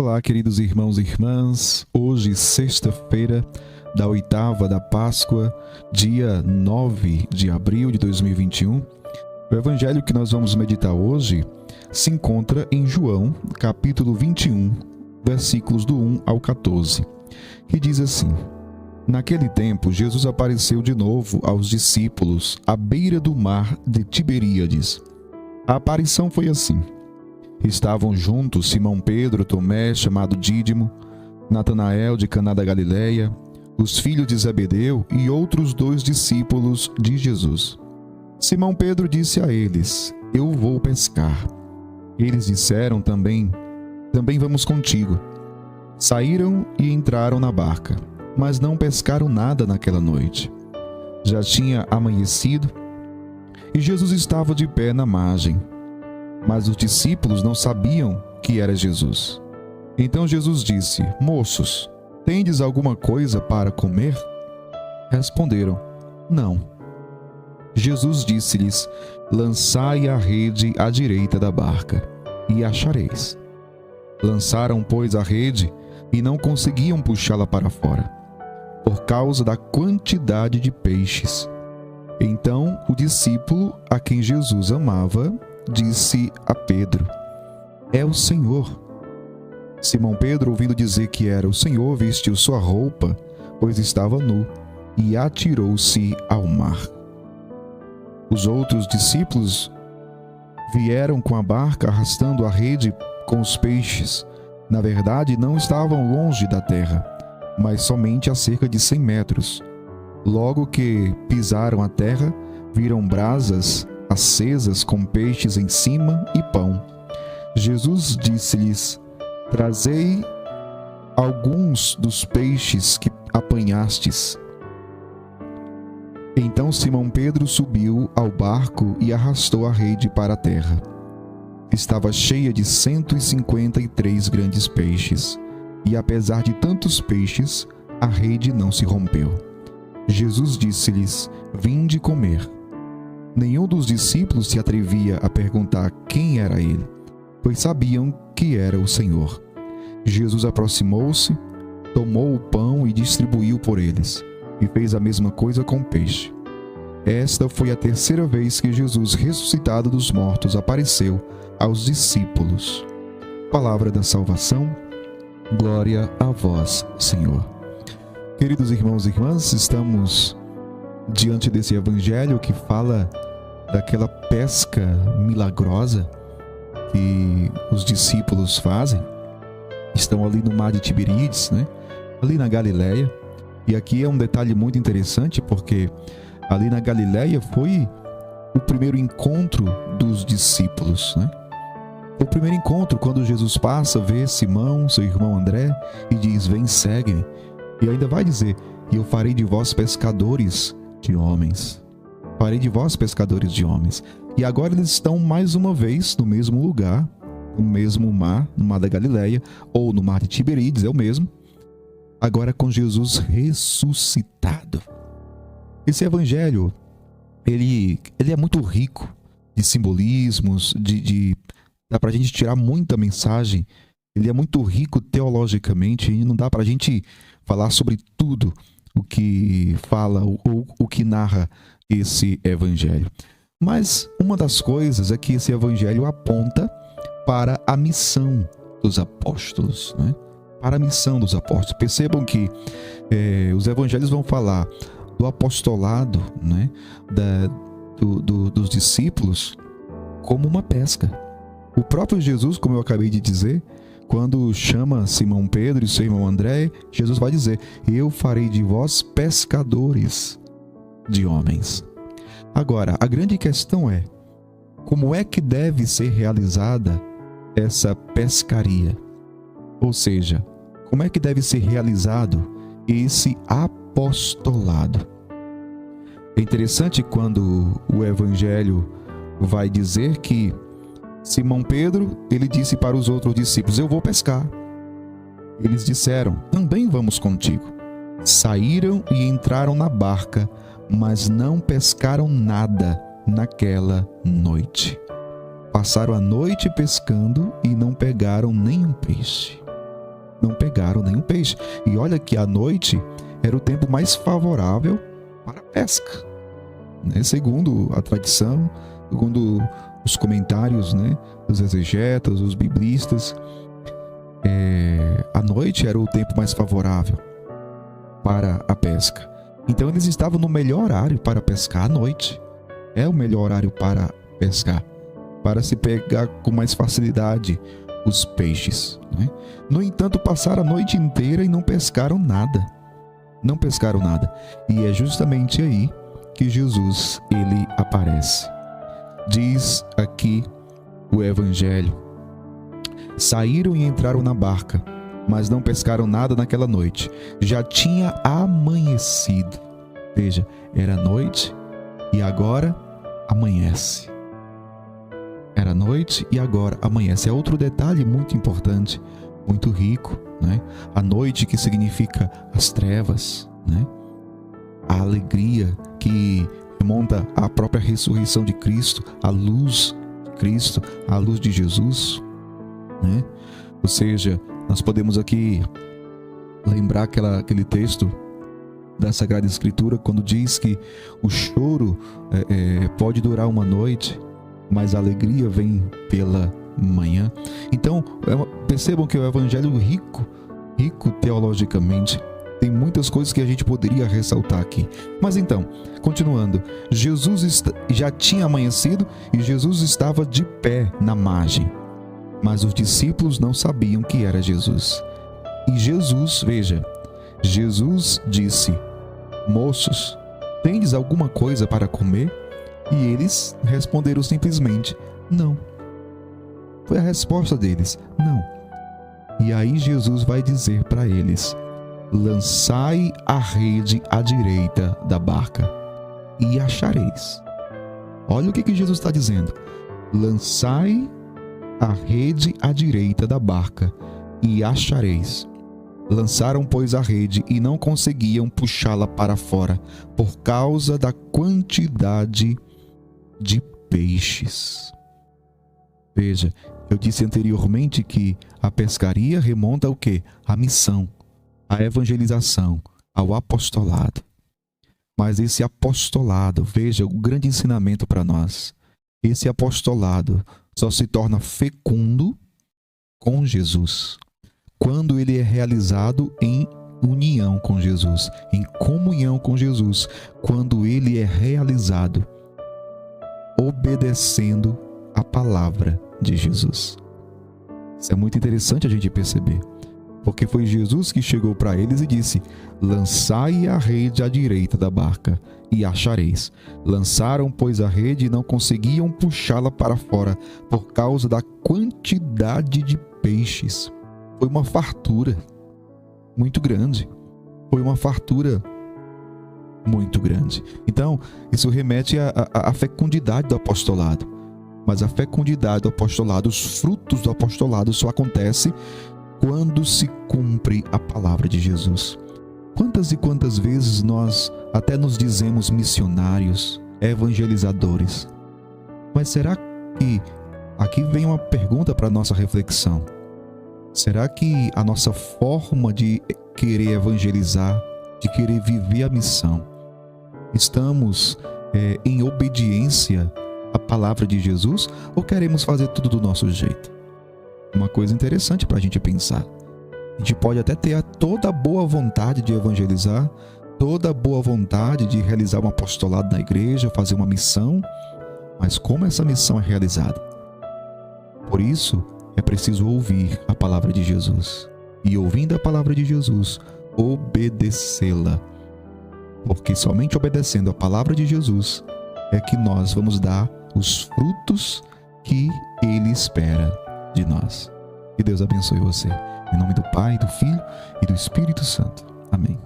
Olá, queridos irmãos e irmãs. Hoje, sexta-feira da oitava da Páscoa, dia 9 de abril de 2021. O evangelho que nós vamos meditar hoje se encontra em João, capítulo 21, versículos do 1 ao 14, que diz assim: Naquele tempo, Jesus apareceu de novo aos discípulos à beira do mar de Tiberíades. A aparição foi assim. Estavam juntos Simão Pedro, Tomé, chamado Dídimo, Natanael de Caná da Galileia, os filhos de Zebedeu e outros 2 discípulos de Jesus. Simão Pedro disse a eles: Eu vou pescar. Eles disseram também vamos contigo. Saíram e entraram na barca, mas não pescaram nada naquela noite. Já tinha amanhecido e Jesus estava de pé na margem. Mas os discípulos não sabiam que era Jesus. Então Jesus disse: Moços, tendes alguma coisa para comer? Responderam: Não. Jesus disse-lhes: Lançai a rede à direita da barca, e achareis. Lançaram, pois, a rede, e não conseguiam puxá-la para fora, por causa da quantidade de peixes. Então o discípulo a quem Jesus amava disse a Pedro: É o Senhor. Simão Pedro, ouvindo dizer que era o Senhor, vestiu sua roupa, pois estava nu, e atirou-se ao mar. Os outros discípulos vieram com a barca arrastando a rede com os peixes. Na verdade, não estavam longe da terra, mas somente a cerca de 100 metros. Logo que pisaram a terra, viram brasas acesas com peixes em cima e pão. Jesus disse-lhes: Trazei alguns dos peixes que apanhastes. Então Simão Pedro subiu ao barco e arrastou a rede para a terra. Estava cheia de 153 grandes peixes, e apesar de tantos peixes, a rede não se rompeu. Jesus disse-lhes: Vinde comer. Nenhum dos discípulos se atrevia a perguntar quem era ele, pois sabiam que era o Senhor. Jesus aproximou-se, tomou o pão e distribuiu por eles, e fez a mesma coisa com o peixe. Esta foi a terceira vez que Jesus, ressuscitado dos mortos, apareceu aos discípulos. Palavra da salvação, glória a vós, Senhor. Queridos irmãos e irmãs, estamos diante desse evangelho que fala daquela pesca milagrosa que os discípulos fazem. Estão ali no mar de Tiberíades, ali na Galileia. E aqui é um detalhe muito interessante, porque ali na Galileia foi o primeiro encontro dos discípulos, O primeiro encontro, quando Jesus passa, vê Simão, seu irmão André, e diz: Vem, segue-me. E ainda vai dizer: E eu farei de vós pescadores de homens. Farei de vós pescadores de homens. E agora eles estão mais uma vez no mesmo lugar, no mesmo mar, no mar da Galileia, ou no mar de Tiberíades, é o mesmo. Agora com Jesus ressuscitado. Esse evangelho, ele é muito rico de simbolismos, dá pra gente tirar muita mensagem. Ele é muito rico teologicamente, e não dá pra gente falar sobre tudo o que fala ou o que narra esse evangelho. Mas uma das coisas é que esse evangelho aponta para a missão dos apóstolos, Para a missão dos apóstolos. Percebam que os evangelhos vão falar do apostolado, dos discípulos, como uma pesca. O próprio Jesus, como eu acabei de dizer, quando chama Simão Pedro e seu irmão André, Jesus vai dizer: Eu farei de vós pescadores de homens. Agora, a grande questão é: como é que deve ser realizada essa pescaria? Ou seja, como é que deve ser realizado esse apostolado? É interessante quando o evangelho vai dizer que Simão Pedro, ele disse para os outros discípulos: Eu vou pescar. Eles disseram: Também vamos contigo. Saíram e entraram na barca, mas não pescaram nada naquela noite. Passaram a noite pescando e não pegaram nenhum peixe. não pegaram nenhum peixe. E olha que a noite era o tempo mais favorável para a pesca, né? Segundo a tradição, segundo os comentários, né, dos exegetas, os biblistas, a noite era o tempo mais favorável para a pesca. Então eles estavam no melhor horário para pescar à noite. É o melhor horário para pescar, para se pegar com mais facilidade os peixes, né? No entanto, passaram a noite inteira e não pescaram nada. Não pescaram nada. E é justamente aí que Jesus, ele aparece. Diz aqui o Evangelho: saíram e entraram na barca, mas não pescaram nada naquela noite. Já tinha amanhecido. Veja, era noite e agora amanhece. Era noite e agora amanhece. É outro detalhe muito importante, muito rico, né? A noite, que significa as trevas, né? A alegria que remonta à própria ressurreição de Cristo, a luz de Cristo, a luz de Jesus, né? Ou seja, nós podemos aqui lembrar aquele texto da Sagrada Escritura, quando diz que o choro pode durar uma noite, mas a alegria vem pela manhã. Então, percebam que o Evangelho rico teologicamente. Tem muitas coisas que a gente poderia ressaltar aqui. Mas então, continuando, Jesus já tinha amanhecido e Jesus estava de pé na margem. Mas os discípulos não sabiam que era Jesus. E Jesus, veja, Jesus disse: moços, tendes alguma coisa para comer? E eles responderam simplesmente: não. Foi a resposta deles: não. E aí Jesus vai dizer para eles: lançai a rede à direita da barca e achareis. Olha o que Jesus está dizendo: lançai a rede à direita da barca e achareis. Lançaram, pois, a rede e não conseguiam puxá-la para fora por causa da quantidade de peixes. Veja, eu disse anteriormente que a pescaria remonta ao quê? À missão, à evangelização, ao apostolado. Mas esse apostolado, veja o grande ensinamento para nós. Esse apostolado só se torna fecundo com Jesus quando ele é realizado em união com Jesus, em comunhão com Jesus, quando ele é realizado obedecendo a palavra de Jesus. Isso é muito interessante a gente perceber, porque foi Jesus que chegou para eles e disse: lançai a rede à direita da barca e achareis. Lançaram, pois, a rede e não conseguiam puxá-la para fora por causa da quantidade de peixes. Foi uma fartura muito grande. Foi uma fartura muito grande. Então, isso remete à fecundidade do apostolado. Mas a fecundidade do apostolado, os frutos do apostolado só acontecem quando se cumpre a palavra de Jesus. Quantas e quantas vezes nós até nos dizemos missionários, evangelizadores? Mas será que... Aqui vem uma pergunta para a nossa reflexão. Será que a nossa forma de querer evangelizar, de querer viver a missão, estamos em obediência à palavra de Jesus, ou queremos fazer tudo do nosso jeito? Uma coisa interessante para a gente pensar. A gente pode até ter toda a boa vontade de evangelizar, toda a boa vontade de realizar um apostolado na igreja, fazer uma missão, mas como essa missão é realizada? Por isso, é preciso ouvir a palavra de Jesus. E ouvindo a palavra de Jesus, obedecê-la. Porque somente obedecendo a palavra de Jesus é que nós vamos dar os frutos que Ele espera de nós. Que Deus abençoe você. Em nome do Pai, do Filho e do Espírito Santo. Amém.